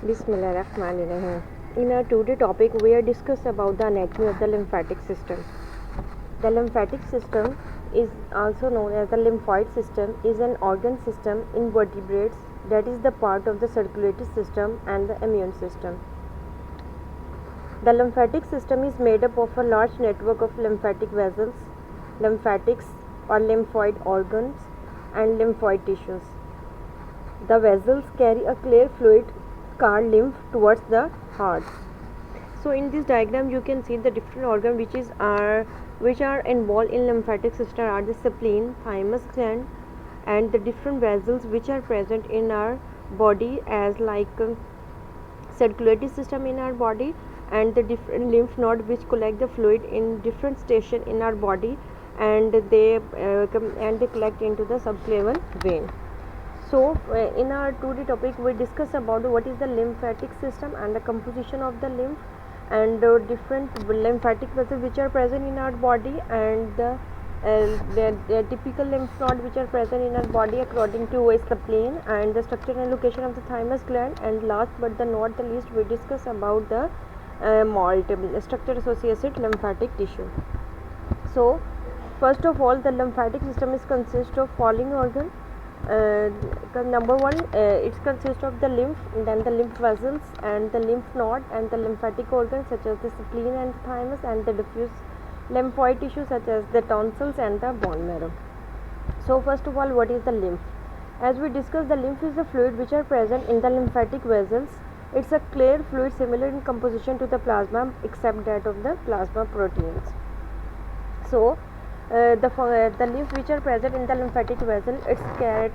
Bismillahirrahmanirrahim. In our today topic, we are discuss about the anatomy of the lymphatic system. The lymphatic system is also known as the lymphoid system, is an organ system in vertebrates that is the part of the circulatory system and the immune system. The lymphatic system is made up of a large network of lymphatic vessels, lymphatics or lymphoid organs, and lymphoid tissues. The vessels carry a clear fluid called lymph towards the heart. So in this diagram you can see the different organs which are involved in lymphatic system are the spleen, thymus gland, and the different vessels which are present in our body as circulatory system in our body, and the different lymph node which collect the fluid in different station in our body, and they collect into the subclavian vein. So in our today topic we discuss about what is the lymphatic system and the composition of the lymph, and different lymphatic vessels which are present in our body, and the typical lymph node which are present in our body according to the spleen, and the structure and location of the thymus gland, and last but not the least we discuss about the structure associated lymphatic tissue. So first of all, the lymphatic system is consist of following organ. Number one, it consists of the lymph, then the lymph vessels and the lymph node, and the lymphatic organs such as the spleen and the thymus, and the diffuse lymphoid tissue such as the tonsils and the bone marrow. So first of all, what is the lymph? As we discussed, the lymph is the fluid which are present in the lymphatic vessels. It's a clear fluid similar in composition to the plasma except that of the plasma proteins. So the lymph which are present in the lymphatic vessel, it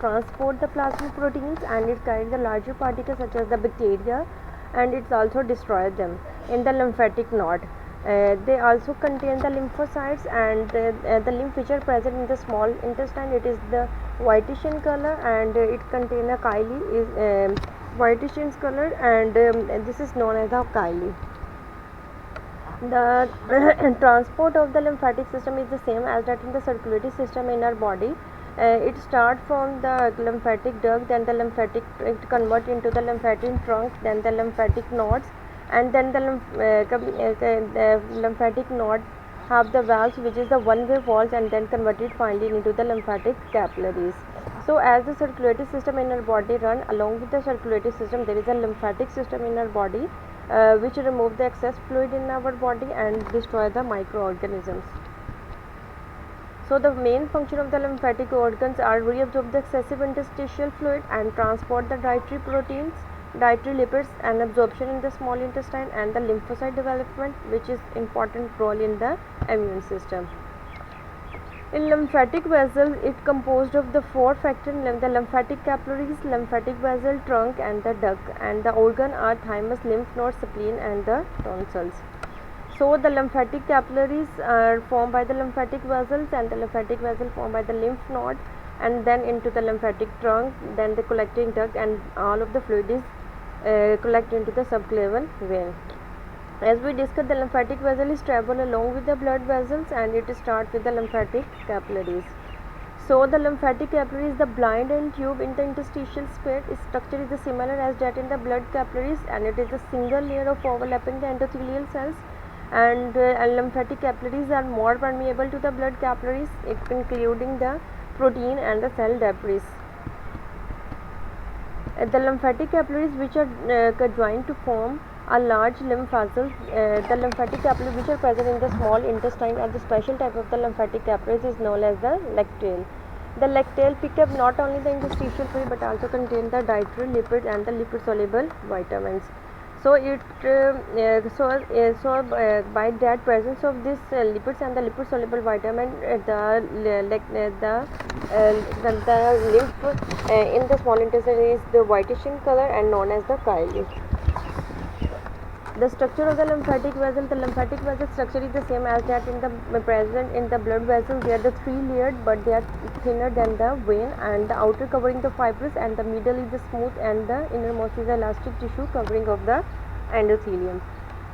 transport the plasma proteins, and it carries the larger particles such as the bacteria, and it also destroys them in the lymphatic node. They also contain the lymphocytes, and the lymph which are present in the small intestine, it is the whitish in color, and it contain a chyli is whitish in color, and this is known as the chyli. The transport of the lymphatic system is the same as that in the circulatory system in our body. It starts from the lymphatic duct, then the lymphatic it convert into the lymphatic trunk, then the lymphatic nodes, and then the lymphatic node have the valves which is the one-way valves, and then converted finally into the lymphatic capillaries. So as the circulatory system in our body run along with the circulatory system, there is a lymphatic system in our body which remove the excess fluid in our body and destroy the microorganisms. So the main function of the lymphatic organs are reabsorb the excessive interstitial fluid and transport the dietary proteins, dietary lipids, and absorption in the small intestine, and the lymphocyte development, which is important role in the immune system. In lymphatic vessel, it composed of the four factors: the lymphatic capillaries, lymphatic vessel, trunk, and the duct, and the organ are thymus, lymph node, spleen, and the tonsils. So the lymphatic capillaries are formed by the lymphatic vessels, and the lymphatic vessel formed by the lymph node, and then into the lymphatic trunk, then the collecting duct, and all of the fluid is collect into the subclavian vein. As we discussed, the lymphatic vessel is travel along with the blood vessels, and it starts with the lymphatic capillaries. So the lymphatic capillary is the blind and tube in the interstitial space. Its structure is similar as that in the blood capillaries, and it is a single layer of overlapping the endothelial cells. And lymphatic capillaries are more permeable to the blood capillaries, including the protein and the cell debris. The lymphatic capillaries which are joined to form a large lymph vessels. The lymphatic capillaries which are present in the small intestine, and the special type of the lymphatic capillaries is known as the lacteal. The lacteal pick up not only the interstitial fluid but also contain the dietary lipids and the lipid soluble vitamins. So it by that presence of this lipids and the lipid soluble vitamin, the lymph in the small intestine is the whitish in color and known as the chyli. The structure of the lymphatic vessel structure is the same as that in the present in the blood vessels. They are the three layered, but they are thinner than the vein, and the outer covering the fibrous, and the middle is the smooth, and the innermost is the elastic tissue covering of the endothelium.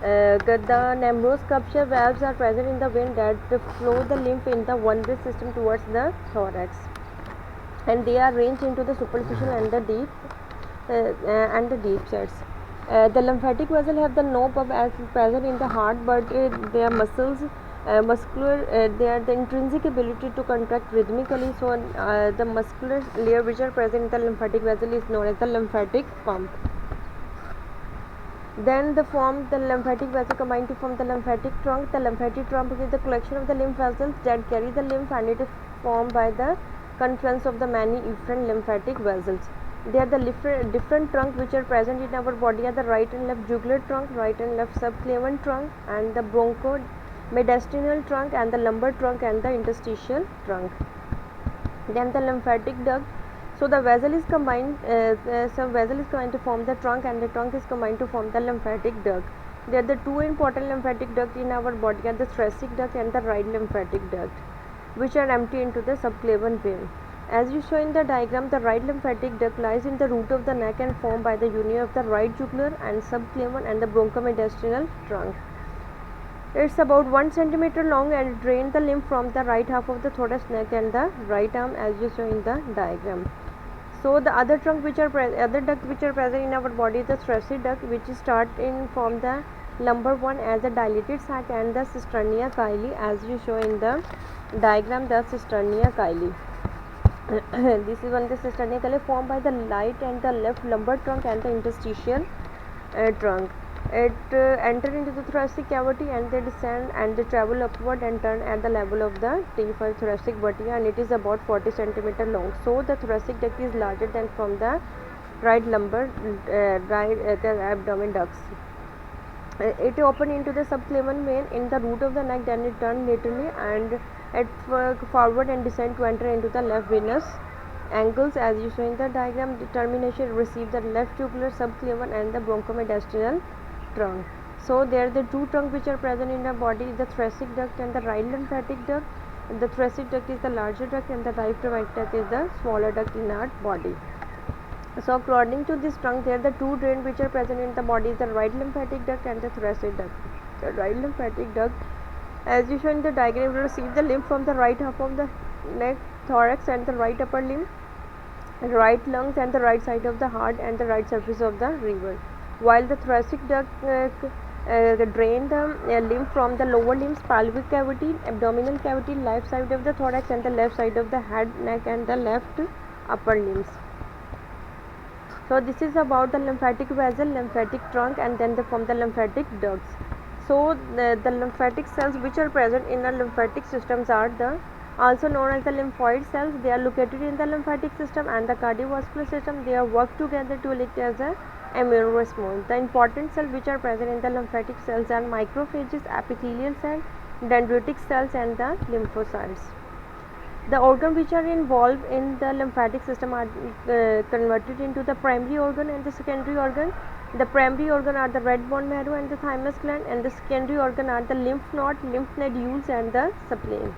The Nemrose sculpture valves are present in the vein that flow the lymph in the one-way system towards the thorax, and they are arranged into the superficial and the deep sets. The lymphatic vessel have the no pump as present in the heart, but their muscles, they are the intrinsic ability to contract rhythmically. So the muscular layer which are present in the lymphatic vessel is known as the lymphatic pump. Then the lymphatic vessel combine to form the lymphatic trunk. The lymphatic trunk is the collection of the lymph vessels that carry the lymph, and it is formed by the confluence of the many efferent lymphatic vessels. They are the different trunk which are present in our body are the right and left jugular trunk, right and left subclavian trunk, and the bronchomediastinal trunk, and the lumbar trunk, and the interstitial trunk. Then the lymphatic duct. So the vessel is combined. Vessel is combined to form the trunk, and the trunk is combined to form the lymphatic duct. There are the two important lymphatic ducts in our body are the thoracic duct and the right lymphatic duct, which are empty into the subclavian vein. As you show in the diagram, the right lymphatic duct lies in the root of the neck and formed by the union of the right jugular and subclavian and the bronchomediastinal trunk. It's about 1 centimeter long and drain the lymph from the right half of the thorax, neck, and the right arm, as you show in the diagram. So the other duct which are present in our body is the thoracic duct, which start in from the lumbar one as a dilated sac, and the cisternia chyli, as you show in the diagram, the cisternia chyli. This is one the cisternia chyli formed by the right and the left lumbar trunk and the interstitial trunk. It enter into the thoracic cavity, and they descend and they travel upward and turn at the level of the T5 thoracic vertebra, and it is about 40 centimeter long. So the thoracic duct is larger than from the right lumbar, the abdomen ducts. It open into the subclavian vein in the root of the neck, then it turn laterally and at forward and descend to enter into the left venous angles, as you show in the diagram. The termination receive the left jugular, subclavian, and the bronchomediastinal trunk. So there are the two trunks which are present in the body, the thoracic duct and the right lymphatic duct. The thoracic duct is the larger duct, and the right lymphatic duct is the smaller duct in our body. So according to this trunk, there are the two drains which are present in the body, the right lymphatic duct and the thoracic duct. The right lymphatic duct, as you show in the diagram, will receive the lymph from the right half of the neck, thorax, and the right upper limb, right lungs, and the right side of the heart, and the right surface of the river, while the thoracic duct drain the lymph from the lower limbs, pelvic cavity, abdominal cavity, left side of the thorax, and the left side of the head, neck, and the left upper limbs. So this is about the lymphatic vessel, lymphatic trunk, and then from the lymphatic ducts. So the lymphatic cells which are present in the lymphatic systems are also known as the lymphoid cells. They are located in the lymphatic system and the cardiovascular system. They are work together to act as a immune response. The important cells which are present in the lymphatic cells are macrophages, epithelial cells, dendritic cells, and the lymphocytes. The organs which are involved in the lymphatic system are converted into the primary organ and the secondary organ. The primary organ are the red bone marrow and the thymus gland, and the secondary organ are the lymph node, lymph nodules, and the spleen.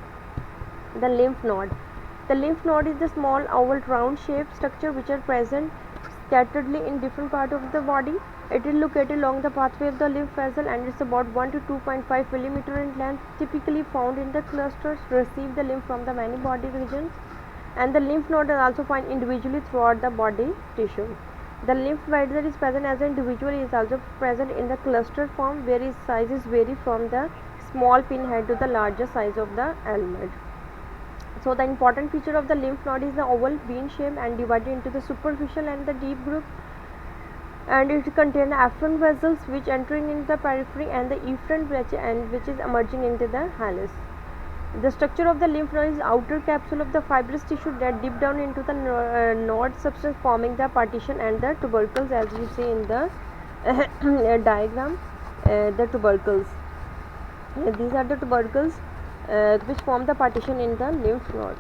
The lymph node. The lymph node is the small oval round shaped structure which are present scatteredly in different parts of the body. It is located along the pathway of the lymph vessel, and it's about 1 to 2.5 millimeter in length, typically found in the clusters, receive the lymph from the many body regions, and the lymph node is also found individually throughout the body tissue. The lymph vessel is present as an individual, is also present in the cluster form, where its sizes vary from the small pinhead to the larger size of the helmet. So the important feature of the lymph node is the oval bean shape and divided into the superficial and the deep group, and it contains afferent vessels which entering in the periphery and the efferent which is emerging into the helix. The structure of the lymph node is outer capsule of the fibrous tissue that deep down into the node substance, forming the partition and the tubercles, as you see in the diagram. The tubercles. These are the tubercles which form the partition in the lymph node.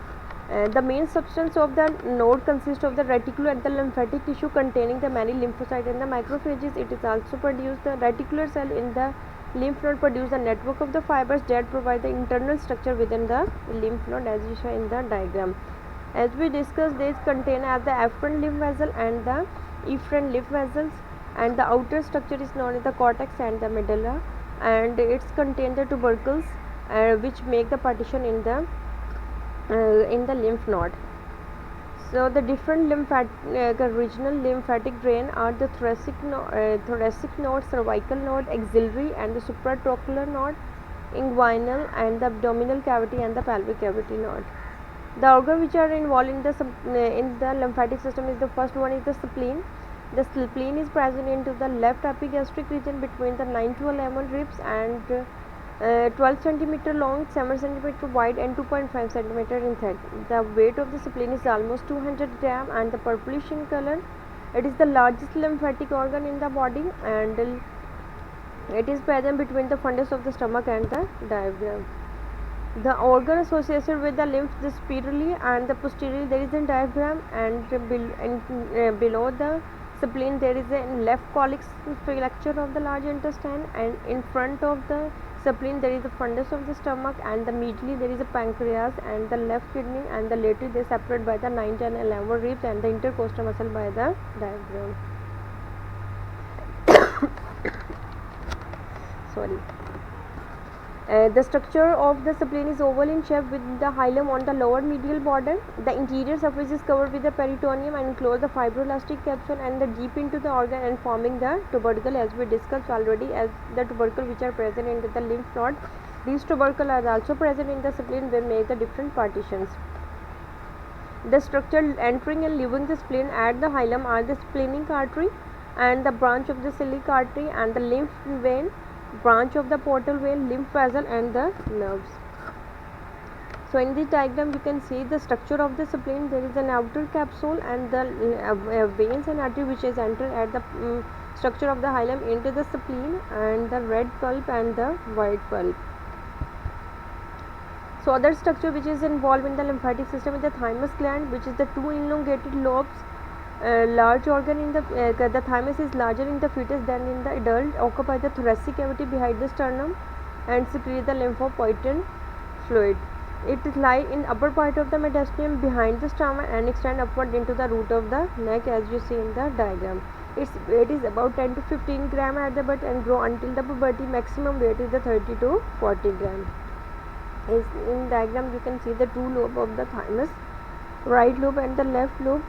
The main substance of the node consists of the reticular and the lymphatic tissue containing the many lymphocytes and the macrophages. It is also produced the reticular cell in the lymph node produce a network of the fibers that provide the internal structure within the lymph node, as you show in the diagram. As we discussed, these contain as the afferent lymph vessel and the efferent lymph vessels, and the outer structure is known as the cortex and the medulla, and it's contain the tubercles which make the partition in the lymph node. So the different regional lymphatic drain are the thoracic node, cervical node, axillary and the supratrochlear node, inguinal and the abdominal cavity and the pelvic cavity node. The organ which are involved in the lymphatic system is the first one is the spleen. The spleen is present into the left epigastric region between the 9 to 11 ribs and 12 centimeter long, 7 centimeter wide and 2.5 centimeter in height. The weight of the spleen is almost 200 gram and the purplish in color. It is the largest lymphatic organ in the body and it is present between the fundus of the stomach and the diaphragm. The organ associated with the lymph is spirally and the posteriorly there is a diaphragm and below the spleen there is a left colic flexure of the large intestine, and in front of the spleen there is the fundus of the stomach, and the medially there is a pancreas and the left kidney, and the laterally they are separated by the 9, 10, 11 ribs and the intercostal muscle by the diaphragm. Sorry. The structure of the spleen is oval in shape with the hilum on the lower medial border. The interior surface is covered with the peritoneum and enclose the fibroelastic capsule and the deep into the organ and forming the tubercle, as we discussed already, as the tubercle which are present in the lymph node. These tubercle are also present in the spleen will make the different partitions. The structure entering and leaving the spleen at the hilum are the splenic artery and the branch of the celiac artery and the lymph vein, branch of the portal vein, lymph vessel and the nerves. So in this diagram you can see the structure of the spleen. There is an outer capsule and the veins and artery which is entered at the structure of the hilum into the spleen, and the red pulp and the white pulp. So other structure which is involved in the lymphatic system is the thymus gland, which is the two elongated lobes. Large organ in the thymus is larger in the fetus than in the adult, occupy the thoracic cavity behind the sternum and secrete the lymphopoietin fluid. It lies in upper part of the mediastinum behind the stomach and extend upward into the root of the neck, as you see in the diagram. Its weight is about 10 to 15 gram at the birth and grow until the puberty. Maximum weight is the 30 to 40 gram. In diagram you can see the two lobe of the thymus, right lobe and the left lobe.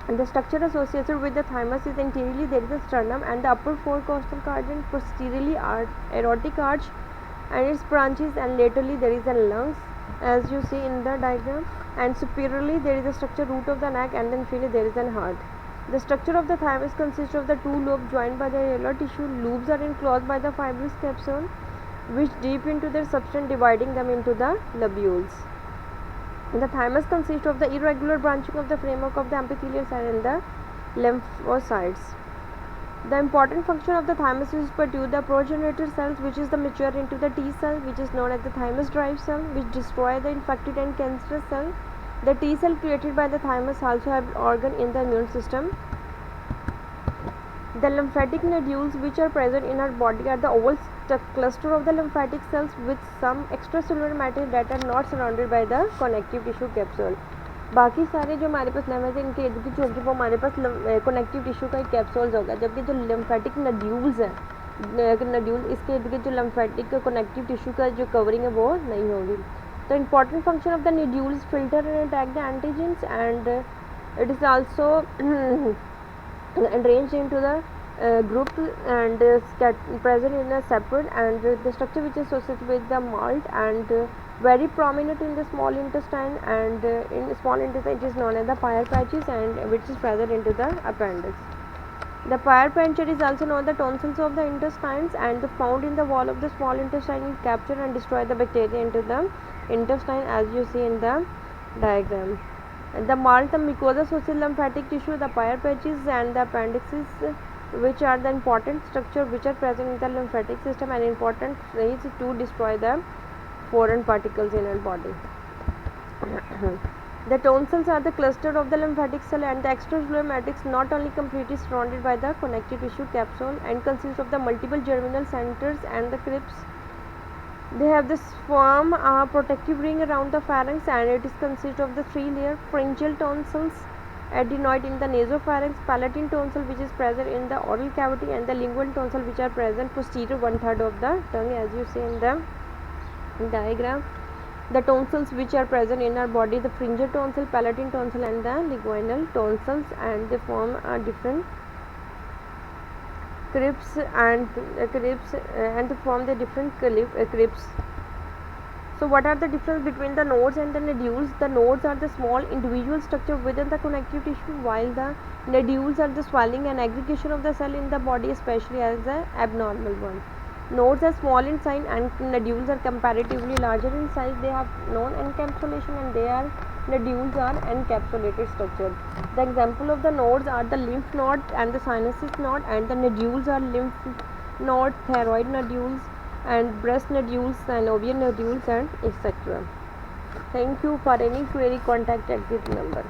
The structure associated with the thymus is anteriorly there is a sternum and the upper four costal cardiac, posteriorly aortic arch and its branches, and laterally there is a lungs, as you see in the diagram, and superiorly there is a structure root of the neck, and then inferiorly there is an heart. The structure of the thymus consists of the two lobes joined by the areolar tissue. Lobes are enclosed by the fibrous capsule which deep into their substance, dividing them into the lobules. The thymus consists of the irregular branching of the framework of the epithelial cell and the lymphocytes. The important function of the thymus is to produce the progenitor cells, which is the mature into the T cell, which is known as the thymus derived cell, which destroy the infected and cancerous cell. The T cell created by the thymus also have organ in the immune system. The lymphatic nodules which are present in our body are the oval cluster of the lymphatic cells with some extracellular matter that are not surrounded by the connective tissue capsule. बाकी सारे जो हमारे पास nerves हैं इनके इर्द गिर्द जो होगी वो हमारे पास कनेक्टिव टिश्यू का एक कैप्सूल्स होगा, जबकि जो लिम्फेटिक नड्यूल्स हैं नड्यूल इसके इर्द गिर्द जो लिम्फेटिक कनेक्टिव टिश्यू का जो कवरिंग है वो नहीं होगी. तो important function of the nodules filter and attack the antigens and it is also arranged into the group and present in a separate, and the structure which is associated with the malt and very prominent in the small intestine, and in small intestine it is known as the Peyer's patches, and which is present into the appendix. The Peyer's patches is also known as the tonsils of the intestines, and found in the wall of the small intestine will capture and destroy the bacteria into the intestine, as you see in the diagram. The malt, the mucosa associated lymphatic tissue, the Peyer's patches and the appendixes, which are the important structure which are present in the lymphatic system, and important is to destroy the foreign particles in our body. The tonsils are the cluster of the lymphatic cell, and the extracellular matrix not only completely surrounded by the connective tissue capsule and consists of the multiple germinal centers and the crypts. They have this form a protective ring around the pharynx, and it is consists of the three-layer pharyngeal tonsils, adenoid in the nasopharynx, palatine tonsil which is present in the oral cavity, and the lingual tonsil which are present posterior 1/3 of the tongue, as you see in the diagram. The tonsils which are present in our body, the pharyngeal tonsil, palatine tonsil and the linguinal tonsils, and they form a different crypts and form the different crypts. So what are the difference between the nodes and the nodules? The nodes are the small individual structure within the connective tissue, while the nodules are the swelling and aggregation of the cell in the body, especially as the abnormal ones. Nodes are small in size and nodules are comparatively larger in size. They have non-encapsulation and nodules are encapsulated structure. The example of the nodes are the lymph node and the sinuses node, and the nodules are lymph node, thyroid nodules, and breast nodules, synovial nodules, and etc. Thank you. For any query, contact at this number.